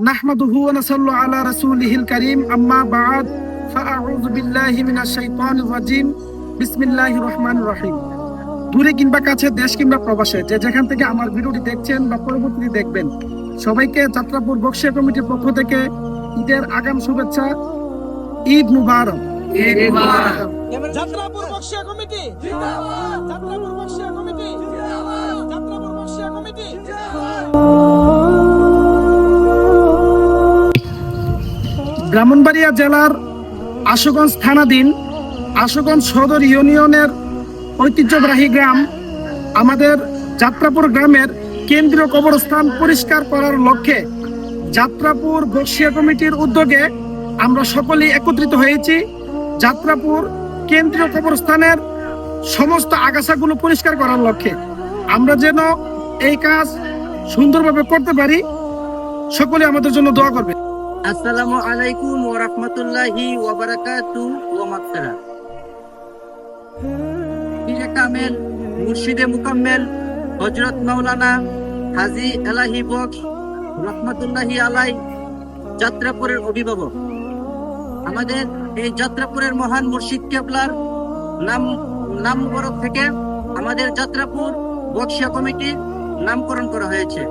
নাহমাদুহু ওয়া নাসাল্লু আলা রাসূলিহিল কারীম আম্মা বা'দ ফাআউযু বিল্লাহি মিনাশ শাইতানির রাজীম বিসমিল্লাহির রহমানির রহিম। দূরে কিংবা কাছে, দেশ কিংবা প্রবাসে, যে যেখান থেকে আমার ভিডিওটি দেখছেন বা পরবর্তীতে দেখবেন, সবাইকে যাত্রাপুর বক্সিয়া কমিটির পক্ষ থেকে ঈদের আগাম শুভেচ্ছা। ঈদ মুবারক। ঈদ মুবারক। যাত্রাপুর বক্সিয়া কমিটি জিন্দাবাদ, যাত্রাপুর বক্সিয়া কমিটি জিন্দাবাদ, যাত্রাপুর বক্সিয়া কমিটি ব্রাহ্মণবাড়িয়া জেলার আশুগঞ্জ থানাধীন আশুগঞ্জ সদর ইউনিয়নের ঐতিহ্যবাহী গ্রাম আমাদের যাত্রাপুর গ্রামের কেন্দ্রীয় কবরস্থান পরিষ্কার করার লক্ষ্যে যাত্রাপুর বক্সিয়া কমিটির উদ্যোগে আমরা সকলেই একত্রিত হয়েছি। যাত্রাপুর কেন্দ্রীয় কবরস্থানের সমস্ত আগাছাগুলো পরিষ্কার করার লক্ষ্যে আমরা যেন এই কাজ সুন্দরভাবে করতে পারি, সকলে আমাদের জন্য দোয়া করবে। আসসালামু আলাইকুম ওয়া রাহমাতুল্লাহি ওয়া বারাকাতুহু ওয়া মাগফিরাত। পীরে কামেল মুর্শিদে মুকাম্মেল হযরত মাওলানা হাজী এলাহি বক্স রাহমাতুল্লাহি আলাই যাত্রাপুরের অভিভাবক, আমাদের এই যাত্রাপুরের মহান মুর্শিদ কেবলার নাম মুবারক থেকে আমাদের যাত্রাপুর বক্সিয়া কমিটি নামকরণ করা হয়েছে।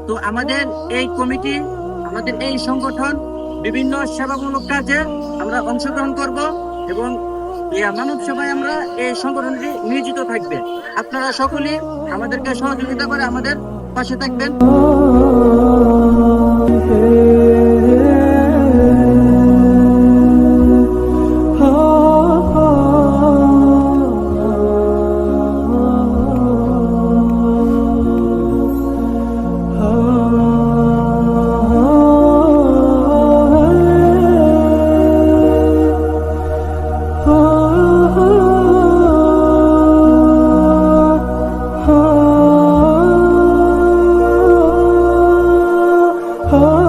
তো আমাদের এই কমিটি, আমাদের এই সংগঠন বিভিন্ন সেবামূলক কাজে আমরা অংশগ্রহণ করব এবং মানব সেবায় আমরা এই সংগঠনটি নিয়োজিত থাকবে। আপনারা সকলেই আমাদেরকে সহযোগিতা করে আমাদের পাশে থাকবেন। Oh